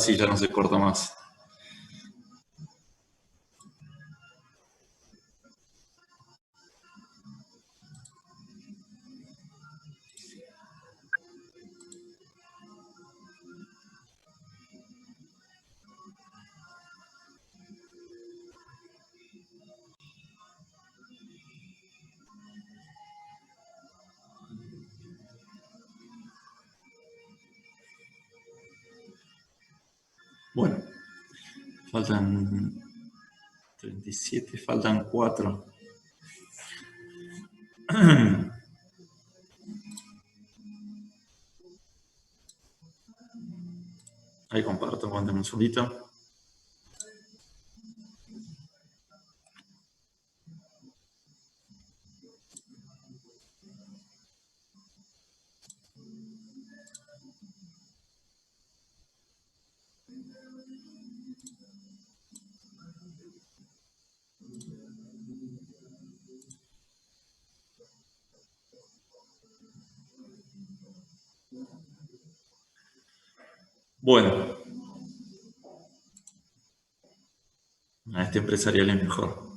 si ya no se corta más. Bueno, faltan 37, faltan 4. Ahí comparto, aguántame un segundito. Bueno, este empresarial es mejor.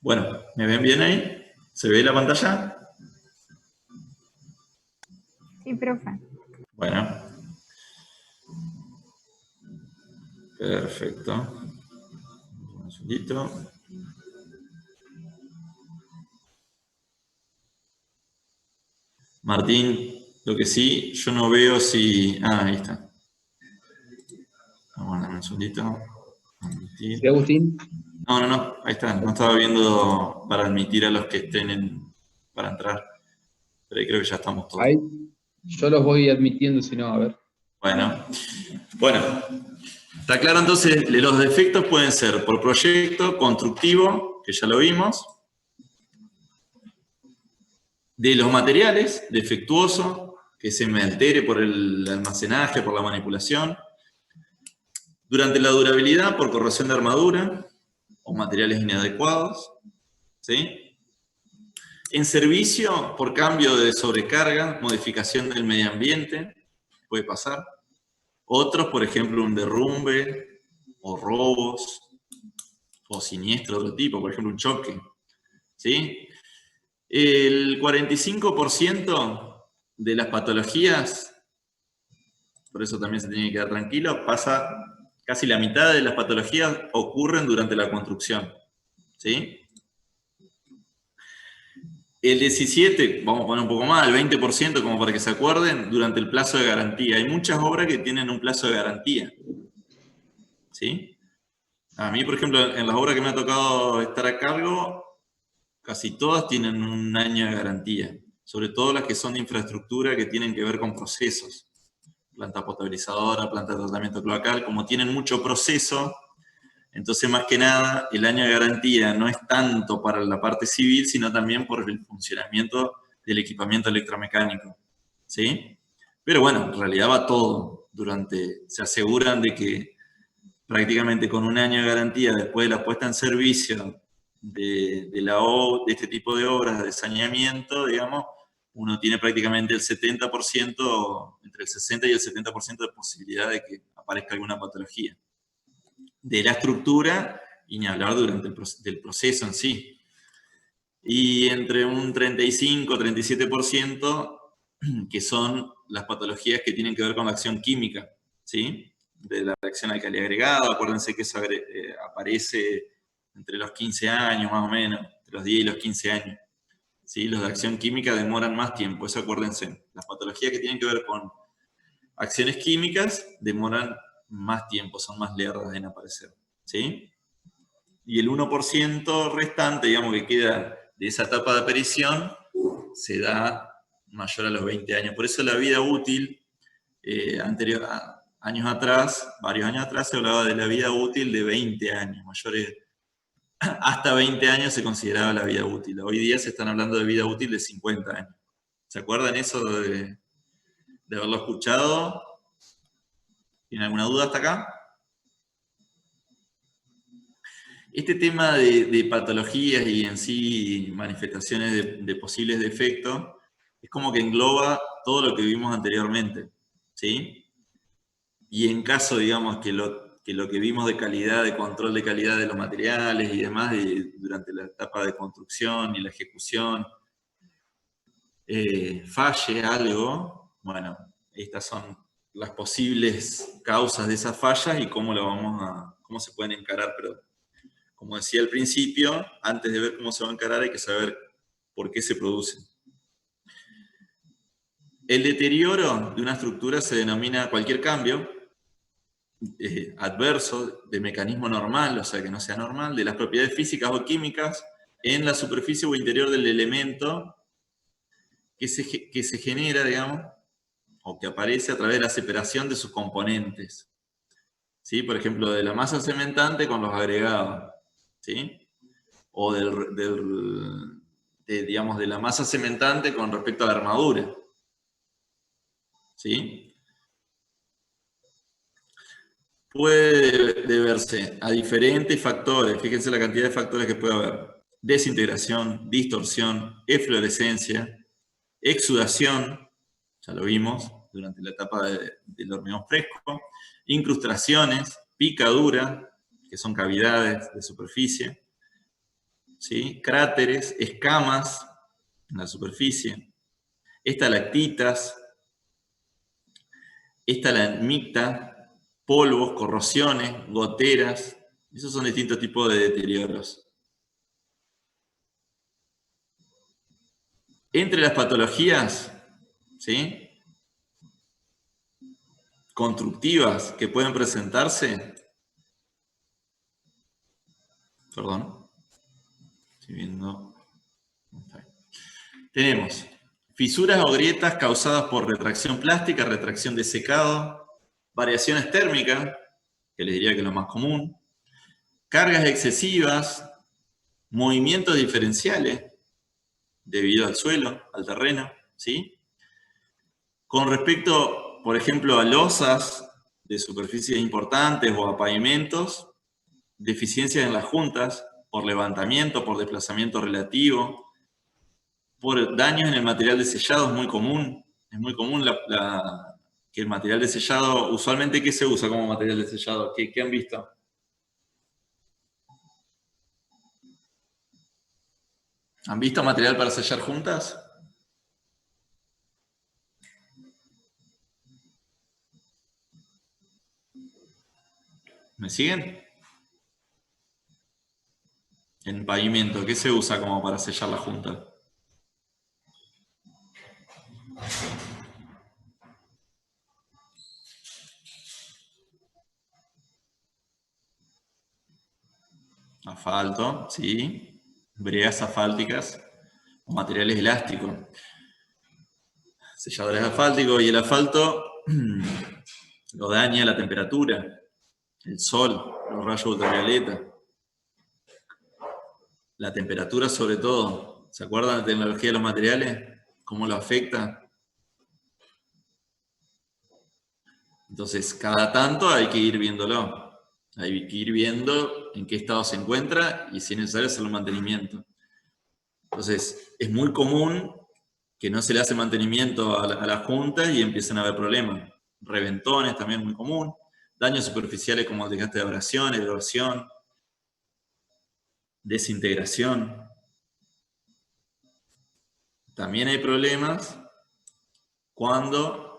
Bueno, ¿me ven bien ahí? ¿Se ve la pantalla? Sí, profe. Bueno. Perfecto. Un segundito. Martín, lo que sí, yo no veo si... Ah, ahí está. Aguárdame un segundito. ¿Sí, Agustín? No, ahí está. No estaba viendo para admitir a los que estén para entrar. Pero ahí creo que ya estamos todos. Ahí, yo los voy admitiendo, si no, a ver. Bueno. Está claro entonces, los defectos pueden ser por proyecto, constructivo, que ya lo vimos. De los materiales, defectuoso, que se me altere por el almacenaje, por la manipulación. Durante la durabilidad, por corrosión de armadura o materiales inadecuados. ¿Sí? En servicio, por cambio de sobrecarga, modificación del medio ambiente, puede pasar. Otros, por ejemplo, un derrumbe, o robos, o siniestro de otro tipo, por ejemplo, un choque. ¿Sí? El 45% de las patologías, por eso también se tiene que quedar tranquilo, pasa, casi la mitad de las patologías ocurren durante la construcción. ¿Sí? El 17, vamos a poner un poco más, el 20%, como para que se acuerden, durante el plazo de garantía. Hay muchas obras que tienen un plazo de garantía. ¿Sí? A mí, por ejemplo, en las obras que me ha tocado estar a cargo, casi todas tienen un año de garantía. Sobre todo las que son de infraestructura que tienen que ver con procesos. Planta potabilizadora, planta de tratamiento cloacal, como tienen mucho proceso, entonces más que nada el año de garantía no es tanto para la parte civil, sino también por el funcionamiento del equipamiento electromecánico. ¿Sí? Pero bueno, en realidad va todo. Se aseguran de que prácticamente con un año de garantía después de la puesta en servicio de este tipo de obras de saneamiento, digamos, uno tiene prácticamente el 70%, entre el 60 y el 70% de posibilidad de que aparezca alguna patología de la estructura y ni hablar durante del proceso en sí. Y entre un 35-37% que son las patologías que tienen que ver con la acción química, ¿sí? De la reacción alcalí agregada. Acuérdense que eso aparece entre los 15 años más o menos, entre los 10 y los 15 años. ¿Sí? Los de acción química demoran más tiempo, eso acuérdense. Las patologías que tienen que ver con acciones químicas demoran más tiempo, son más lerdas en aparecer. ¿Sí? Y el 1% restante, digamos, que queda de esa etapa de aparición, se da mayor a los 20 años. Por eso la vida útil, varios años atrás, se hablaba de la vida útil de 20 años. Hasta 20 años se consideraba la vida útil. Hoy día se están hablando de vida útil de 50 años. ¿Se acuerdan eso de haberlo escuchado? ¿Tienen alguna duda hasta acá? Este tema de patologías y en sí manifestaciones de posibles defectos es como que engloba todo lo que vimos anteriormente, ¿sí? Y en caso, digamos, que lo que vimos de calidad, de control de calidad de los materiales y demás durante la etapa de construcción y la ejecución, falle algo, bueno, estas son las posibles causas de esas fallas y cómo cómo se pueden encarar, pero como decía al principio, antes de ver cómo se va a encarar hay que saber por qué se produce. El deterioro de una estructura se denomina cualquier cambio adverso de mecanismo normal, o sea que no sea normal, de las propiedades físicas o químicas en la superficie o interior del elemento que se genera, digamos, o que aparece a través de la separación de sus componentes. ¿Sí? Por ejemplo, de la masa cementante con los agregados. ¿Sí? O digamos, de la masa cementante con respecto a la armadura. ¿Sí? Puede deberse a diferentes factores. Fíjense la cantidad de factores que puede haber. Desintegración, distorsión, eflorescencia, exudación, ya lo vimos durante la etapa del hormigón fresco, incrustaciones, picadura, que son cavidades de superficie, ¿sí? Cráteres, escamas en la superficie, estalactitas, estalagmita, polvos, corrosiones, goteras. Esos son distintos tipos de deterioros. Entre las patologías, ¿sí?, constructivas que pueden presentarse, perdón, estoy viendo, tenemos fisuras o grietas causadas por retracción plástica, retracción de secado, variaciones térmicas, que les diría que es lo más común, cargas excesivas, movimientos diferenciales debido al suelo, al terreno, ¿sí? Con respecto, por ejemplo, a losas de superficies importantes o a pavimentos, deficiencias en las juntas, por levantamiento, por desplazamiento relativo, por daños en el material de sellado, es muy común. Es muy común que el material de sellado, usualmente, ¿qué se usa como material de sellado? ¿Qué han visto? ¿Han visto material para sellar juntas? ¿Me siguen? En pavimento, ¿qué se usa como para sellar la junta? Asfalto, sí. Bregas asfálticas o materiales elásticos. Selladores asfálticos, y el asfalto lo daña la temperatura, el sol, los rayos ultravioleta. La temperatura sobre todo. ¿Se acuerdan de la tecnología de los materiales? ¿Cómo lo afecta? Entonces, cada tanto hay que ir viéndolo. Hay que ir viendo en qué estado se encuentra y si es necesario hacerle un mantenimiento. Entonces, es muy común que no se le hace mantenimiento a las juntas y empiezan a haber problemas. Reventones también muy común. Daños superficiales como el desgaste de abrasión, erosión, desintegración. También hay problemas cuando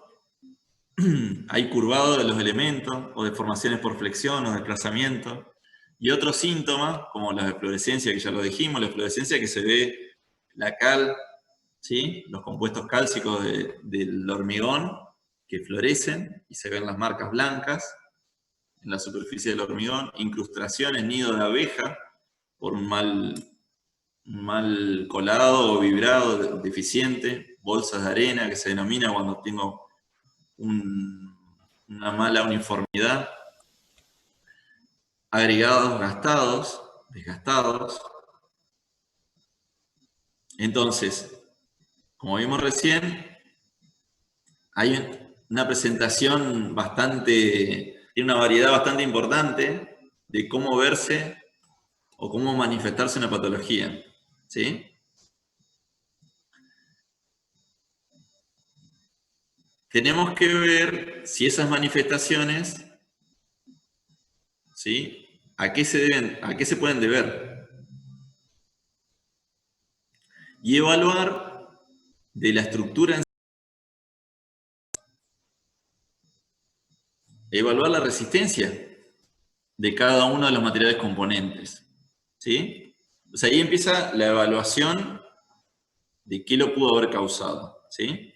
hay curvado de los elementos o deformaciones por flexión o desplazamiento. Y otros síntomas, como la eflorescencia, que ya lo dijimos, la eflorescencia que se ve la cal, ¿sí?, los compuestos cálcicos del hormigón que florecen y se ven las marcas blancas en la superficie del hormigón, incrustaciones, nido de abeja por un mal colado o vibrado deficiente, bolsas de arena que se denomina cuando tengo una mala uniformidad, agregados gastados, desgastados. Entonces, como vimos recién, hay una presentación tiene una variedad bastante importante de cómo verse o cómo manifestarse una patología, ¿sí? Tenemos que ver si esas manifestaciones, ¿sí? ¿A qué se pueden deber? Y evaluar de la estructura, evaluar la resistencia de cada uno de los materiales componentes, ¿sí? O sea, ahí empieza la evaluación de qué lo pudo haber causado, ¿sí?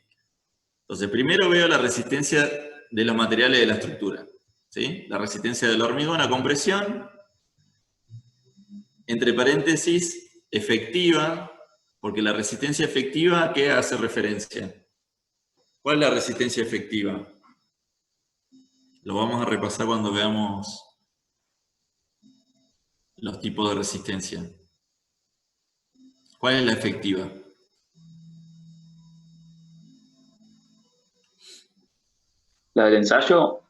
Entonces, primero veo la resistencia de los materiales de la estructura, ¿sí? La resistencia del hormigón a compresión, entre paréntesis, efectiva, porque la resistencia efectiva, ¿a qué hace referencia? ¿Cuál es la resistencia efectiva? Lo vamos a repasar cuando veamos los tipos de resistencia. ¿Cuál es la efectiva? ¿La del ensayo?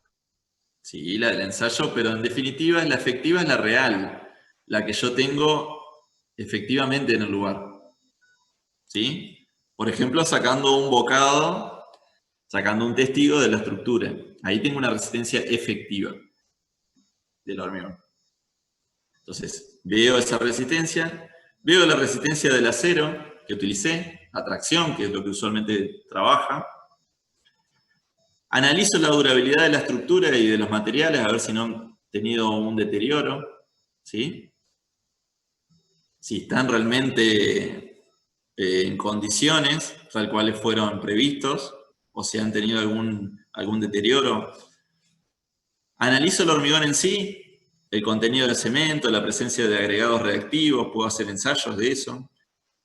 Sí, la del ensayo, pero en definitiva la efectiva es la real, la que yo tengo efectivamente en el lugar. ¿Sí? Por ejemplo, sacando un bocado, sacando un testigo de la estructura. Ahí tengo una resistencia efectiva del hormigón. Entonces, veo esa resistencia, veo la resistencia del acero que utilicé, atracción, que es lo que usualmente trabaja. Analizo la durabilidad de la estructura y de los materiales, a ver si no han tenido un deterioro, ¿sí? Si están realmente en condiciones tal cuales fueron previstos, o si han tenido algún deterioro. Analizo el hormigón en sí, el contenido de cemento, la presencia de agregados reactivos, puedo hacer ensayos de eso.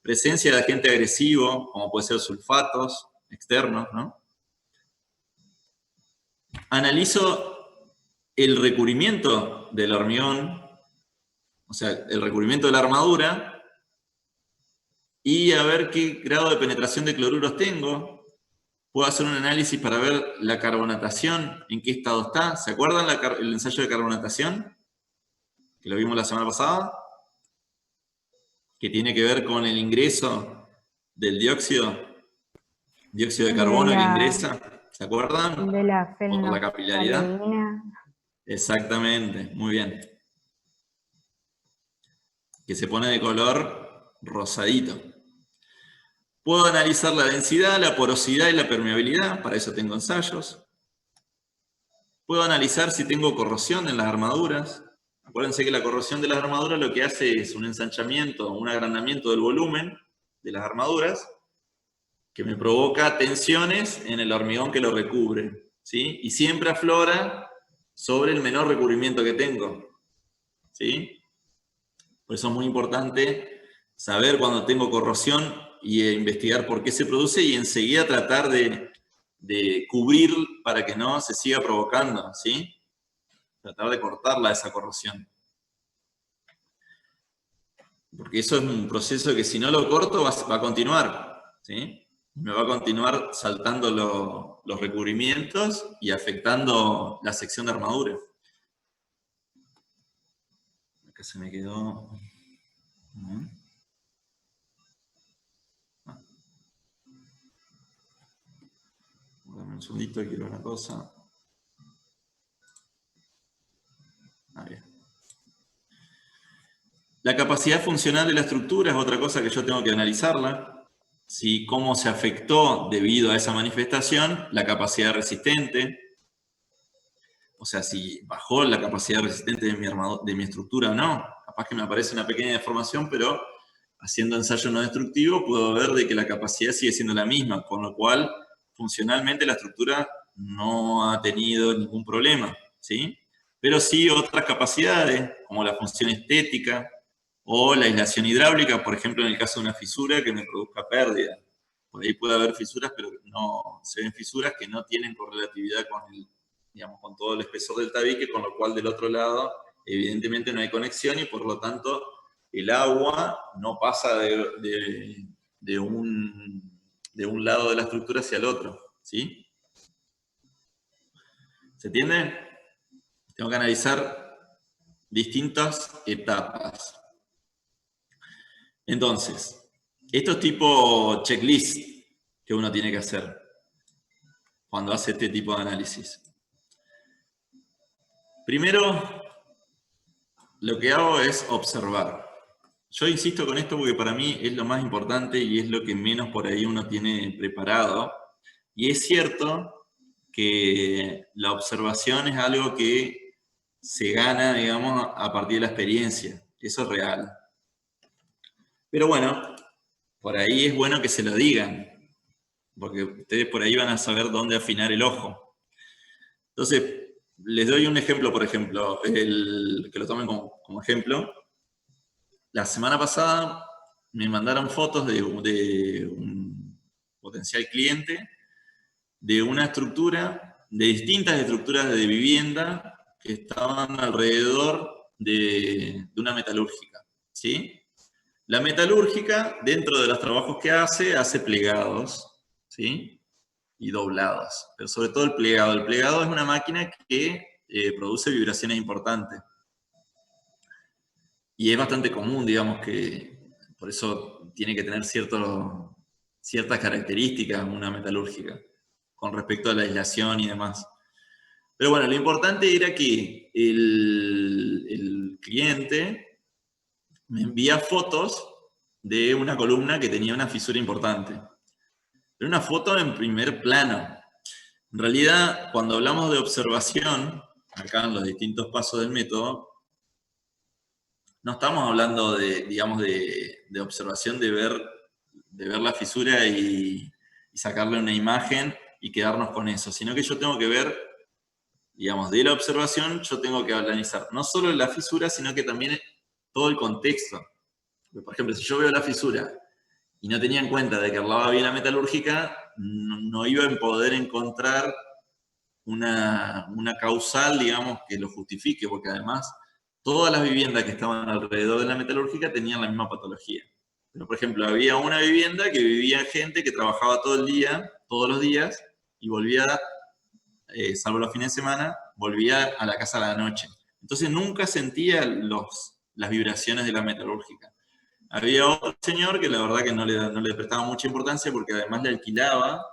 Presencia de agente agresivo, como puede ser sulfatos externos, ¿no? Analizo el recubrimiento del hormigón, o sea, el recubrimiento de la armadura, y a ver qué grado de penetración de cloruros tengo. Puedo hacer un análisis para ver la carbonatación, en qué estado está. ¿Se acuerdan el ensayo de carbonatación? Que lo vimos la semana pasada. Que tiene que ver con el ingreso del dióxido de carbono que ingresa. ¿Se acuerdan? De la Por la capilaridad. fenolftaleína. Exactamente, muy bien. Que se pone de color rosadito. Puedo analizar la densidad, la porosidad y la permeabilidad, para eso tengo ensayos. Puedo analizar si tengo corrosión en las armaduras. Acuérdense que la corrosión de las armaduras lo que hace es un ensanchamiento, un agrandamiento del volumen de las armaduras, que me provoca tensiones en el hormigón que lo recubre, ¿sí? Y siempre aflora sobre el menor recubrimiento que tengo, ¿sí? Por eso es muy importante saber cuando tengo corrosión y investigar por qué se produce y enseguida tratar de cubrir para que no se siga provocando, ¿sí? Tratar de cortarla esa corrosión. Porque eso es un proceso que si no lo corto va a continuar, ¿sí? Me va a continuar saltando los recubrimientos y afectando la sección de armadura. Acá se me quedó... Dame un segundito, quiero una cosa. Bien. La capacidad funcional de la estructura es otra cosa que yo tengo que analizarla. ¿Sí? Cómo se afectó debido a esa manifestación la capacidad resistente. O sea, si bajó la capacidad resistente de mi estructura o no. Capaz que me aparece una pequeña deformación, pero haciendo ensayo no destructivo puedo ver de que la capacidad sigue siendo la misma, con lo cual funcionalmente la estructura no ha tenido ningún problema, ¿sí? Pero sí otras capacidades, como la función estética o la aislación hidráulica, por ejemplo, en el caso de una fisura que me produzca pérdida. Por ahí puede haber fisuras, pero no se ven fisuras que no tienen correlatividad con todo el espesor del tabique, con lo cual del otro lado evidentemente no hay conexión y por lo tanto el agua no pasa de un lado de la estructura hacia el otro, ¿sí? ¿Se entiende? Tengo que analizar distintas etapas. Entonces, esto es tipo checklist que uno tiene que hacer cuando hace este tipo de análisis. Primero, lo que hago es observar. Yo insisto con esto porque para mí es lo más importante y es lo que menos por ahí uno tiene preparado. Y es cierto que la observación es algo que se gana, digamos, a partir de la experiencia. Eso es real. Pero bueno, por ahí es bueno que se lo digan, porque ustedes por ahí van a saber dónde afinar el ojo. Entonces, les doy un ejemplo, por ejemplo, que lo tomen como ejemplo. La semana pasada me mandaron fotos de un potencial cliente de una estructura, de distintas estructuras de vivienda que estaban alrededor de una metalúrgica, ¿sí? La metalúrgica, dentro de los trabajos que hace plegados, ¿sí? Y doblados, pero sobre todo el plegado. El plegado es una máquina que produce vibraciones importantes. Y es bastante común, digamos, que por eso tiene que tener ciertas características una metalúrgica con respecto a la aislación y demás. Pero bueno, lo importante era que el cliente me envía fotos de una columna que tenía una fisura importante. Pero una foto en primer plano. En realidad, cuando hablamos de observación, acá en los distintos pasos del método, no estamos hablando de, digamos, de observación, de ver la fisura y sacarle una imagen y quedarnos con eso, sino que yo tengo que ver, digamos, de la observación, yo tengo que analizar no solo la fisura, sino que también todo el contexto. Por ejemplo, si yo veo la fisura y no tenía en cuenta de que al lado había la metalúrgica, no iba a poder encontrar una causal, digamos, que lo justifique, porque además todas las viviendas que estaban alrededor de la metalúrgica tenían la misma patología. Pero, por ejemplo, había una vivienda que vivía gente que trabajaba todo el día, todos los días, y volvía, salvo los fines de semana, volvía a la casa a la noche. Entonces nunca sentía las vibraciones de la metalúrgica. Había otro señor que la verdad que no le prestaba mucha importancia porque además le alquilaba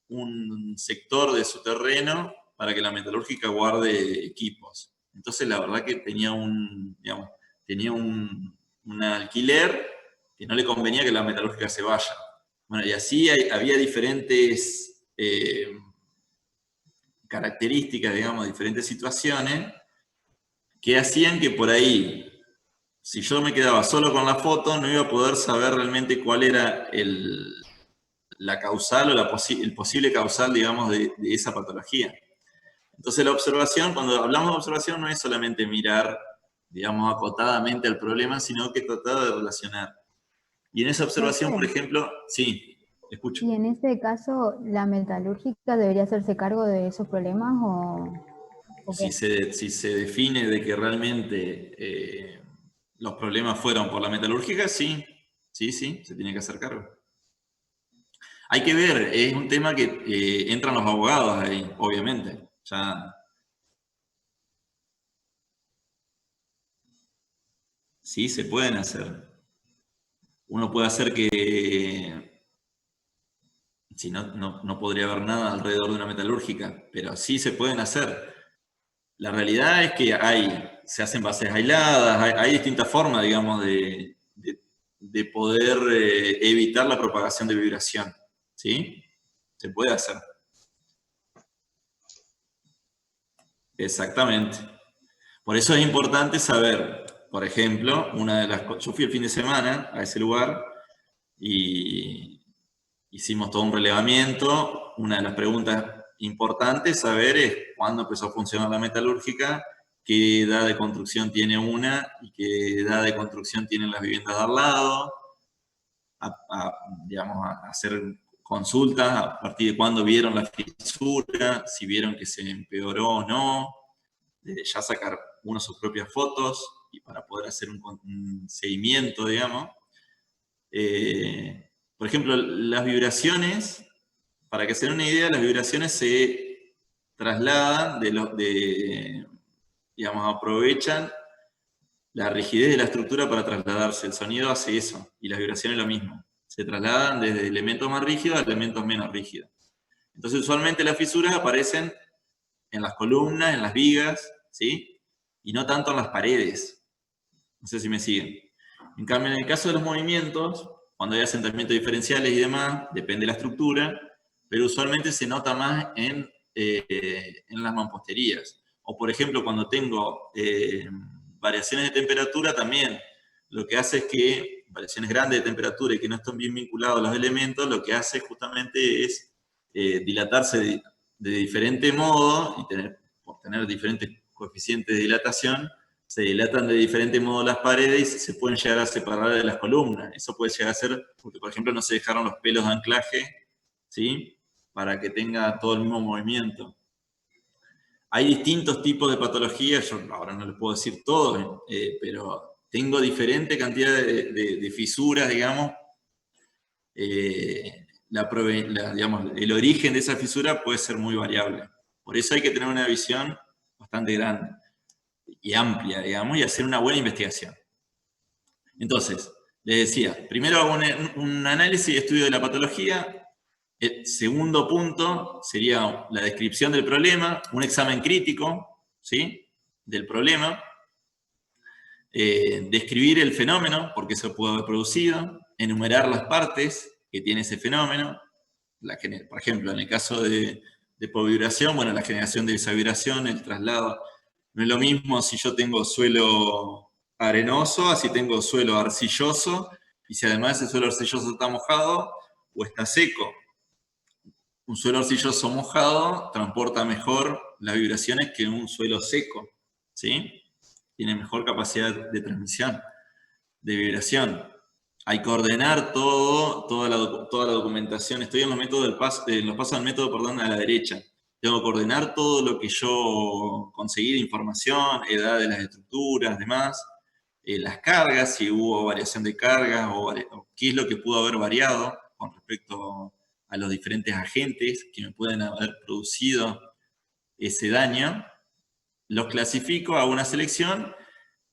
un sector de su terreno para que la metalúrgica guarde equipos. Entonces la verdad que tenía un alquiler que no le convenía que la metalúrgica se vaya. Bueno, y así había diferentes características, digamos, diferentes situaciones que hacían que por ahí, si yo me quedaba solo con la foto, no iba a poder saber realmente cuál era la causal o el posible causal, digamos, de esa patología. Entonces la observación, cuando hablamos de observación, no es solamente mirar, digamos, acotadamente al problema, sino que tratar de relacionar. Y en esa observación, por ejemplo, sí, escucho. ¿Y en este caso la metalúrgica debería hacerse cargo de esos problemas o qué? Si se define de que realmente los problemas fueron por la metalúrgica, sí, se tiene que hacer cargo. Hay que ver, es un tema que entran los abogados ahí, obviamente. Ya. Sí, se pueden hacer. Uno puede hacer que, si no podría haber nada alrededor de una metalúrgica, pero sí se pueden hacer. La realidad es que se hacen bases aisladas, hay distintas formas, digamos, de poder evitar la propagación de vibración. ¿Sí? Se puede hacer. Exactamente. Por eso es importante saber, por ejemplo, yo fui el fin de semana a ese lugar y hicimos todo un relevamiento. Una de las preguntas importantes saber es cuándo empezó a funcionar la metalúrgica, qué edad de construcción tiene una y qué edad de construcción tienen las viviendas de al lado, digamos, a hacer consultas a partir de cuándo vieron la fisura, si vieron que se empeoró o no, ya sacar uno sus propias fotos y para poder hacer un seguimiento, digamos. Por ejemplo, las vibraciones, para que se den una idea, las vibraciones trasladan, digamos, aprovechan la rigidez de la estructura para trasladarse. El sonido hace eso, y las vibraciones lo mismo. Se trasladan desde elementos más rígidos a elementos menos rígidos. Entonces, usualmente las fisuras aparecen en las columnas, en las vigas, ¿sí? Y no tanto en las paredes. No sé si me siguen. En cambio, en el caso de los movimientos, cuando hay asentamientos diferenciales y demás, depende de la estructura, pero usualmente se nota más en las mamposterías. O, por ejemplo, cuando tengo variaciones de temperatura, también lo que hace es que, variaciones grandes de temperatura y que no están bien vinculados a los elementos, lo que hace justamente es dilatarse de diferente modo, y por tener diferentes coeficientes de dilatación, se dilatan de diferente modo las paredes y se pueden llegar a separar de las columnas. Eso puede llegar a ser porque, por ejemplo, no se dejaron los pelos de anclaje, ¿sí? Para que tenga todo el mismo movimiento. Hay distintos tipos de patologías, yo ahora no les puedo decir todo, pero tengo diferente cantidad de fisuras, digamos. Digamos, el origen de esa fisura puede ser muy variable. Por eso hay que tener una visión bastante grande y amplia, digamos, y hacer una buena investigación. Entonces, les decía, primero hago un análisis y estudio de la patología. El segundo punto sería la descripción del problema, un examen crítico, ¿sí?, del problema, describir el fenómeno, porque se puede haber producido, enumerar las partes que tiene ese fenómeno, por ejemplo, en el caso de hipovibración, bueno, la generación de esa vibración, el traslado. No es lo mismo si yo tengo suelo arenoso, así tengo suelo arcilloso, y si además ese suelo arcilloso está mojado o está seco. Un suelo arcilloso mojado transporta mejor las vibraciones que un suelo seco, ¿sí? Tiene mejor capacidad de transmisión, de vibración. Hay que ordenar toda la documentación. Estoy en los pasos del método, perdón, a la derecha. Tengo que ordenar todo lo que yo conseguí de información, edad de las estructuras, demás, las cargas, si hubo variación de cargas o qué es lo que pudo haber variado con respecto a los diferentes agentes que me pueden haber producido ese daño. Los clasifico, hago una selección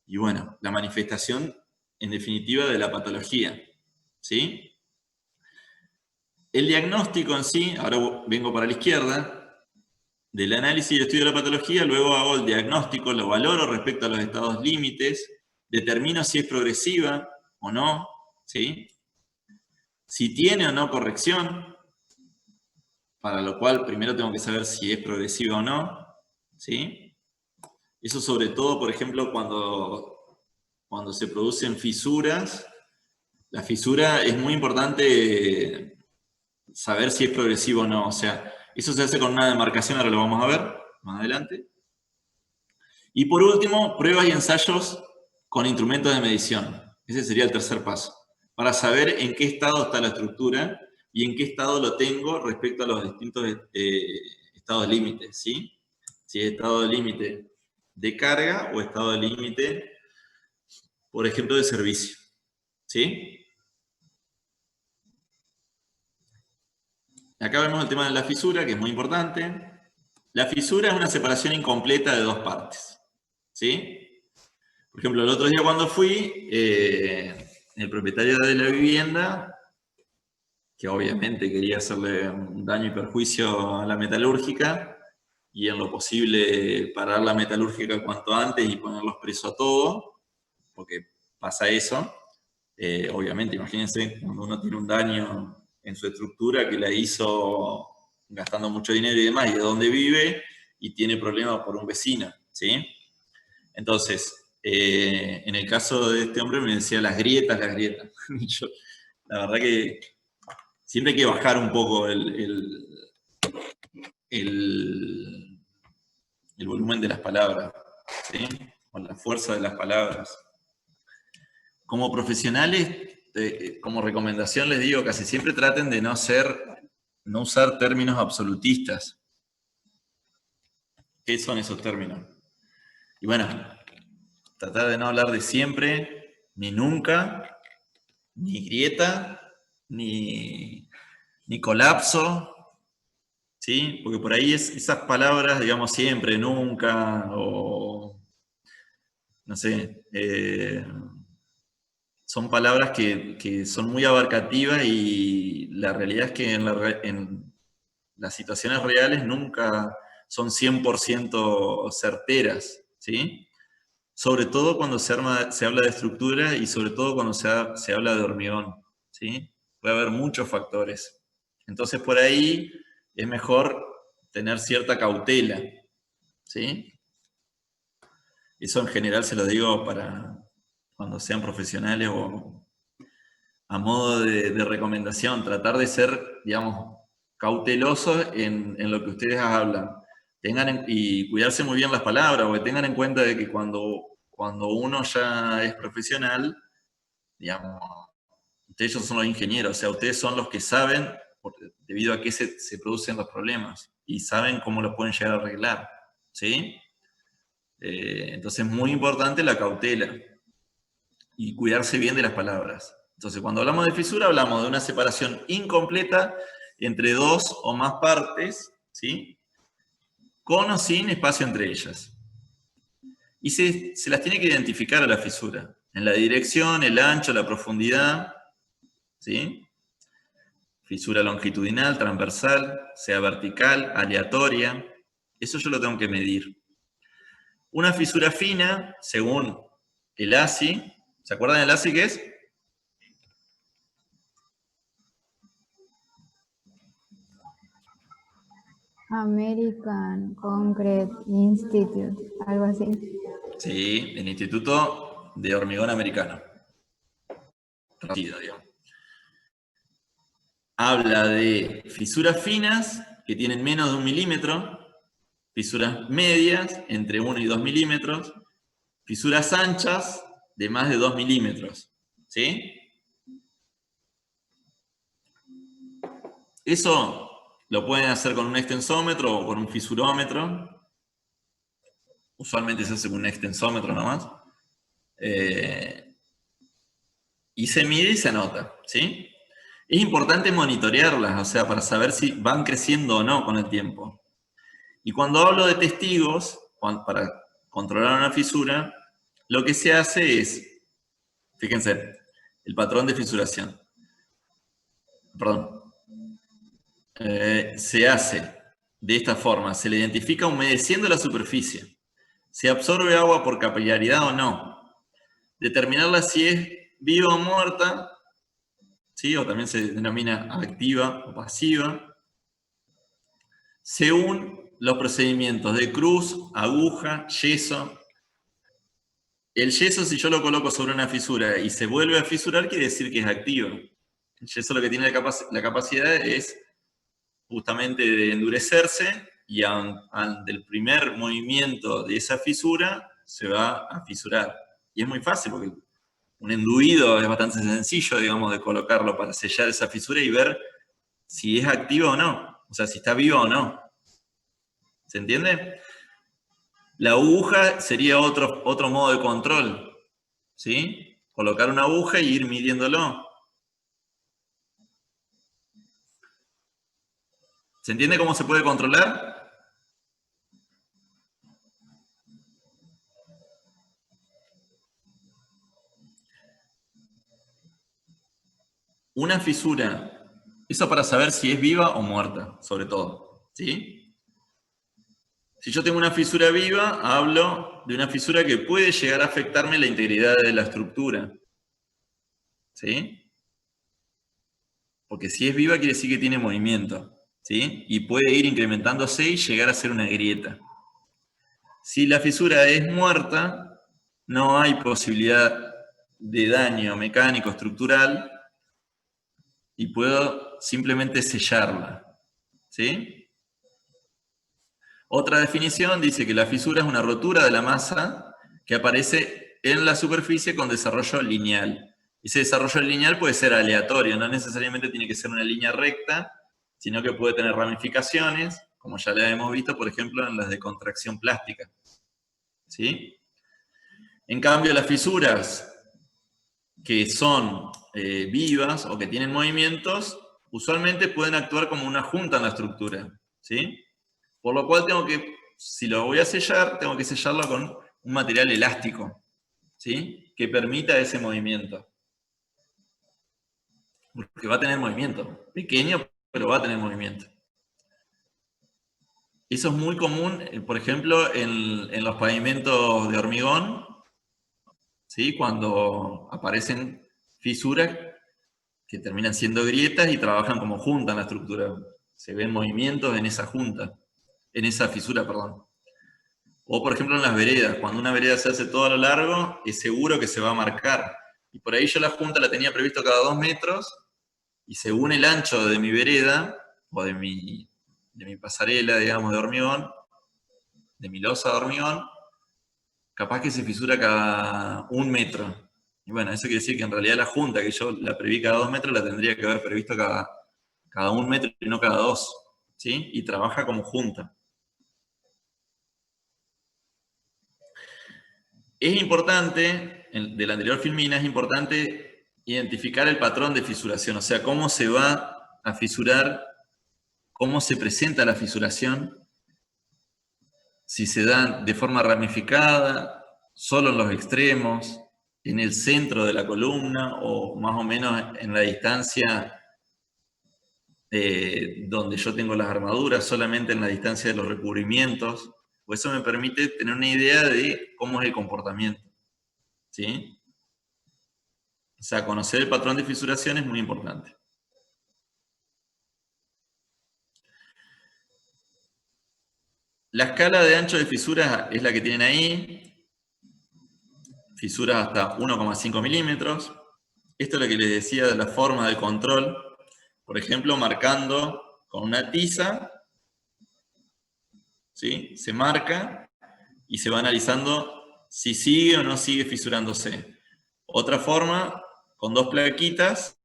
y bueno, la manifestación en definitiva de la patología, ¿sí? El diagnóstico en sí, ahora vengo para la izquierda, del análisis y estudio de la patología, luego hago el diagnóstico, lo valoro respecto a los estados límites, determino si es progresiva o no, ¿sí? Si tiene o no corrección, para lo cual primero tengo que saber si es progresiva o no, ¿sí? Eso sobre todo, por ejemplo, cuando se producen fisuras. La fisura es muy importante saber si es progresivo o no. O sea, eso se hace con una demarcación, ahora lo vamos a ver más adelante. Y por último, pruebas y ensayos con instrumentos de medición. Ese sería el tercer paso. Para saber en qué estado está la estructura y en qué estado lo tengo respecto a los distintos estados límites, ¿sí? Si es estado de límite de carga o estado de límite, por ejemplo, de servicio, ¿sí? Acá vemos el tema de la fisura, que es muy importante. La fisura es una separación incompleta de dos partes, ¿sí? Por ejemplo, el otro día cuando fui, el propietario de la vivienda, que obviamente quería hacerle un daño y perjuicio a la metalúrgica, y en lo posible parar la metalúrgica cuanto antes y ponerlos presos a todos, porque pasa eso. Obviamente, imagínense, cuando uno tiene un daño en su estructura que la hizo gastando mucho dinero y demás, y de dónde vive, y tiene problemas por un vecino, ¿sí? Entonces, en el caso de este hombre me decía las grietas. Yo, la verdad que siempre hay que bajar un poco el volumen de las palabras, ¿sí? Con la fuerza de las palabras. Como profesionales, como recomendación les digo, casi siempre traten de no usar términos absolutistas. ¿Qué son esos términos? Y bueno, tratar de no hablar de siempre, ni nunca, ni grieta, ni colapso, ¿sí? Porque por ahí esas palabras, digamos, siempre, nunca, o no sé, son palabras que son muy abarcativas y la realidad es que en las situaciones reales nunca son 100% certeras, ¿sí? Sobre todo cuando se habla de estructura y sobre todo cuando se habla de hormigón, ¿sí? Puede haber muchos factores. Entonces por ahí es mejor tener cierta cautela, ¿sí? Eso en general se lo digo para cuando sean profesionales o a modo de recomendación, tratar de ser, digamos, cautelosos en lo que ustedes hablan. Y cuidarse muy bien las palabras, porque tengan en cuenta de que cuando uno ya es profesional, digamos, ustedes son los ingenieros, o sea, ustedes son los que saben debido a qué se producen los problemas y saben cómo los pueden llegar a arreglar, ¿sí? Entonces es muy importante la cautela y cuidarse bien de las palabras. Entonces, cuando hablamos de fisura, hablamos de una separación incompleta entre dos o más partes, ¿sí? Con o sin espacio entre ellas. Y se las tiene que identificar a la fisura, en la dirección, el ancho, la profundidad, ¿sí? Fisura longitudinal, transversal, sea vertical, aleatoria, eso yo lo tengo que medir. Una fisura fina, según el ASI, ¿se acuerdan del ASI qué es? American Concrete Institute, algo así. Sí, el Instituto de Hormigón Americano. Traducido, digamos. Habla de fisuras finas que tienen menos de 1 milímetro, fisuras medias entre 1 y 2 milímetros, fisuras anchas de más de 2 milímetros. ¿Sí? Eso lo pueden hacer con un extensómetro o con un fisurómetro. Usualmente se hace con un extensómetro nomás. Y se mide y se anota, ¿sí? Es importante monitorearlas, o sea, para saber si van creciendo o no con el tiempo. Y cuando hablo de testigos, para controlar una fisura, lo que se hace es, fíjense, el patrón de fisuración. Perdón. Se hace de esta forma, se le identifica humedeciendo la superficie. Se absorbe agua por capilaridad o no. Determinarla si es viva o muerta, ¿sí? O también se denomina activa o pasiva, según los procedimientos de cruz, aguja, yeso. El yeso, si yo lo coloco sobre una fisura y se vuelve a fisurar, quiere decir que es activo. El yeso lo que tiene la capacidad es justamente de endurecerse y ante el primer movimiento de esa fisura se va a fisurar. Y es muy fácil porque un enduido es bastante sencillo, digamos, de colocarlo para sellar esa fisura y ver si es activa o no. O sea, si está viva o no. ¿Se entiende? La aguja sería otro modo de control, ¿sí? Colocar una aguja y ir midiéndolo. ¿Se entiende cómo se puede controlar? Una fisura, eso para saber si es viva o muerta, sobre todo, ¿sí? Si yo tengo una fisura viva, hablo de una fisura que puede llegar a afectarme la integridad de la estructura. ¿Sí? Porque si es viva quiere decir que tiene movimiento. ¿Sí? Y puede ir incrementándose y llegar a ser una grieta. Si la fisura es muerta, no hay posibilidad de daño mecánico estructural y puedo simplemente sellarla. ¿Sí? Otra definición dice que la fisura es una rotura de la masa que aparece en la superficie con desarrollo lineal. Ese desarrollo lineal puede ser aleatorio, no necesariamente tiene que ser una línea recta, sino que puede tener ramificaciones, como ya le hemos visto, por ejemplo, en las de contracción plástica. ¿Sí? En cambio, las fisuras que son vivas o que tienen movimientos, usualmente pueden actuar como una junta en la estructura. ¿sí? Por lo cual si lo voy a sellar, tengo que sellarlo con un material elástico, ¿sí? Que permita ese movimiento. Porque va a tener movimiento. Pequeño, pero va a tener movimiento. Eso es muy común, por ejemplo, en los pavimentos de hormigón, ¿sí? Cuando aparecen fisuras que terminan siendo grietas y trabajan como junta en la estructura. Se ven movimientos en esa junta, en esa fisura, perdón. O por ejemplo en las veredas, cuando una vereda se hace todo a lo largo, es seguro que se va a marcar. Y por ahí yo la junta la tenía previsto cada 2 metros, y según el ancho de mi vereda, o de mi pasarela, digamos, de hormigón, de mi losa de hormigón, capaz que se fisura cada 1 metro. Y bueno, eso quiere decir que en realidad la junta que yo la preví cada 2 metros, la tendría que haber previsto cada 1 metro y no cada 2. ¿Sí? Y trabaja como junta. Es importante, de la anterior filmina, es importante identificar el patrón de fisuración, o sea, cómo se va a fisurar, cómo se presenta la fisuración, si se da de forma ramificada, solo en los extremos, en el centro de la columna o más o menos en la distancia donde yo tengo las armaduras, solamente en la distancia de los recubrimientos. Pues eso me permite tener una idea de cómo es el comportamiento. ¿Sí? O sea, conocer el patrón de fisuración es muy importante. La escala de ancho de fisuras es la que tienen ahí. Fisuras hasta 1,5 milímetros. Esto es lo que les decía de la forma de control. Por ejemplo, marcando con una tiza, ¿sí? Se marca y se va analizando si sigue o no sigue fisurándose. Otra forma, con 2 plaquitas,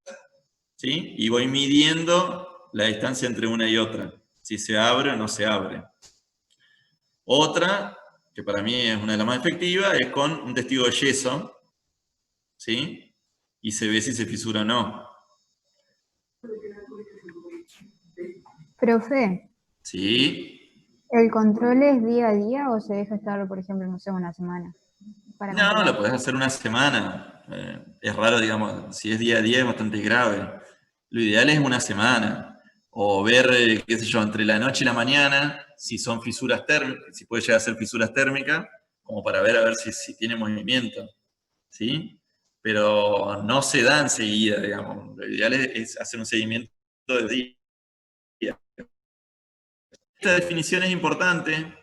¿sí? Y voy midiendo la distancia entre una y otra, si se abre o no se abre. Otra, que para mí es una de las más efectivas, es con un testigo de yeso, ¿sí? Y se ve si se fisura o no. Profe, ¿Sí? ¿el control es día a día o se deja estar, por ejemplo, no sé, una semana para No, lo controlar? podés hacer una semana. Es raro, digamos, si es día a día es bastante grave. Lo ideal es una semana. O ver, qué sé yo, entre la noche y la mañana, si son fisuras térmicas, si puede llegar a ser fisuras térmicas, como para ver a ver si tiene movimiento. ¿Sí? Pero no se da enseguida, digamos. Lo ideal es hacer un seguimiento de día. Esta definición es importante.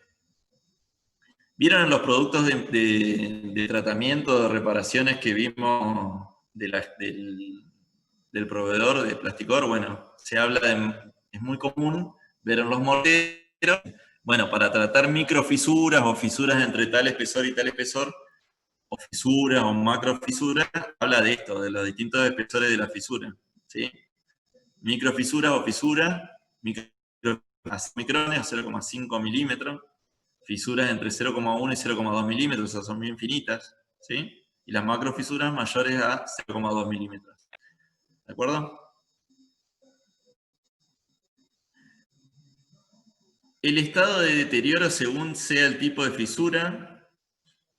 ¿Vieron en los productos de tratamiento, de reparaciones que vimos del proveedor de Plasticor? Bueno, se habla es muy común ver en los morteros, bueno, para tratar microfisuras o fisuras entre tal espesor y tal espesor, o fisuras o macrofisuras, habla de esto, de los distintos espesores de la fisura, ¿sí? Microfisuras o fisuras, micrones o 0,5 milímetros, fisuras entre 0,1 y 0,2 milímetros, o sea, son bien finitas, ¿sí? Y las macrofisuras mayores a 0,2 milímetros. ¿De acuerdo? El estado de deterioro según sea el tipo de fisura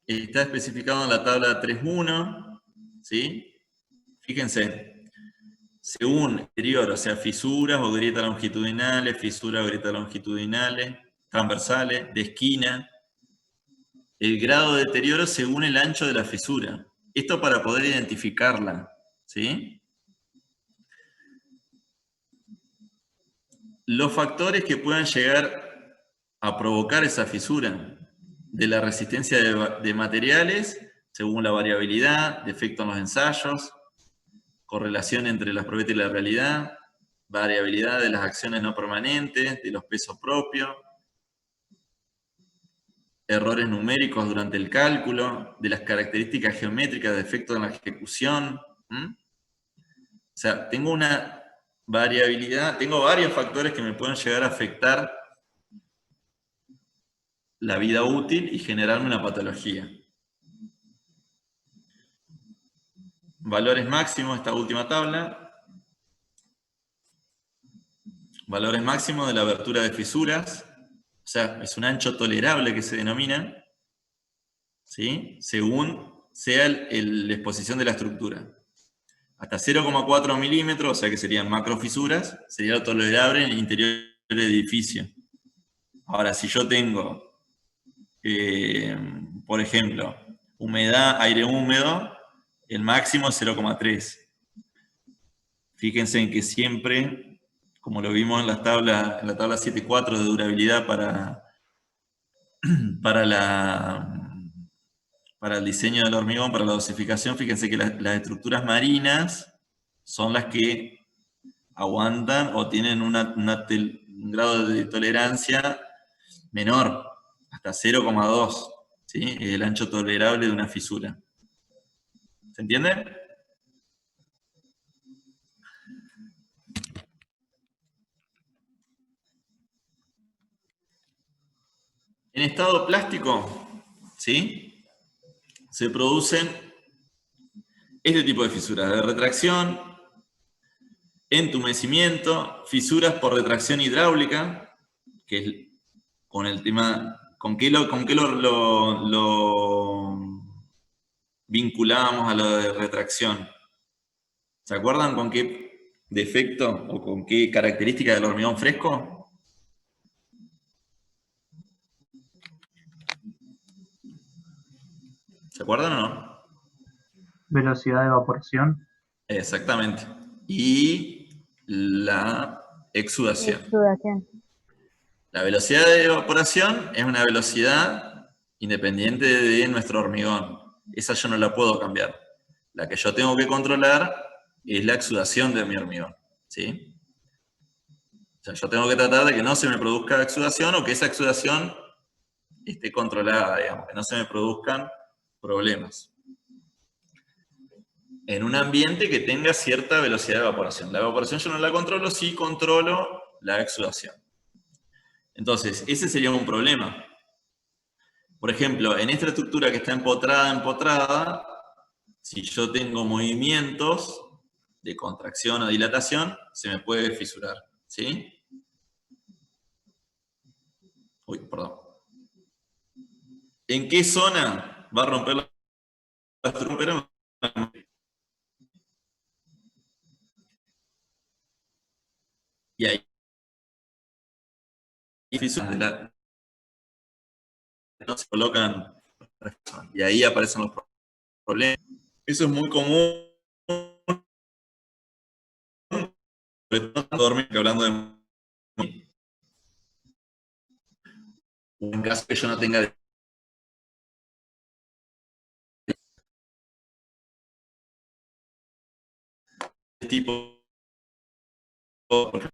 está especificado en la tabla 3.1, ¿sí? Fíjense, según deterioro, o sea, fisuras o grietas longitudinales, fisuras o grietas longitudinales, transversales, de esquina, el grado de deterioro según el ancho de la fisura. Esto para poder identificarla, ¿sí? Los factores que puedan llegar a provocar esa fisura, de la resistencia de materiales, según la variabilidad, defecto en los ensayos, correlación entre las propiedades y la realidad, variabilidad de las acciones no permanentes, de los pesos propios, errores numéricos durante el cálculo, de las características geométricas de efecto en la ejecución. O sea, tengo una variabilidad, tengo varios factores que me pueden llegar a afectar la vida útil y generarme una patología. Valores máximos, esta última tabla. valores máximos de la abertura de fisuras, o sea, es un ancho tolerable que se denomina, ¿sí? Según sea la exposición de la estructura. Hasta 0,4 milímetros, o sea que serían macrofisuras, sería lo tolerable en el interior del edificio. Ahora, si yo tengo, por ejemplo, humedad, aire húmedo, el máximo es 0,3. Fíjense en que siempre, como lo vimos en la tabla 7.4 de durabilidad para el diseño del hormigón, para la dosificación, fíjense que las estructuras marinas son las que aguantan o tienen un grado de tolerancia menor, hasta 0,2, ¿sí? El ancho tolerable de una fisura. ¿Se entiende? En estado plástico, ¿sí? Se producen este tipo de fisuras, de retracción, entumecimiento, fisuras por retracción hidráulica, que es con el tema, ¿con qué lo vinculamos a lo de retracción? ¿Se acuerdan con qué defecto o con qué característica del hormigón fresco? ¿Se acuerdan o no? Velocidad de evaporación. Exactamente. Y la exudación. Exudación. La velocidad de evaporación es una velocidad independiente de nuestro hormigón. Esa yo no la puedo cambiar. La que yo tengo que controlar es la exudación de mi hormigón. ¿Sí? O sea, yo tengo que tratar de que no se me produzca exudación o que esa exudación esté controlada, digamos, que no se me produzcan problemas. En un ambiente que tenga cierta velocidad de evaporación. La evaporación yo no la controlo, sí controlo la exudación. Entonces, ese sería un problema. Por ejemplo, en esta estructura que está empotrada, si yo tengo movimientos de contracción o dilatación, se me puede fisurar. ¿Sí? Uy, perdón. ¿En qué zona va a romper la estructura? Y ahí fisuras no se colocan y ahí aparecen los problemas. Eso es muy común, dormir hablando de en caso que yo no tenga de tipo, por ejemplo,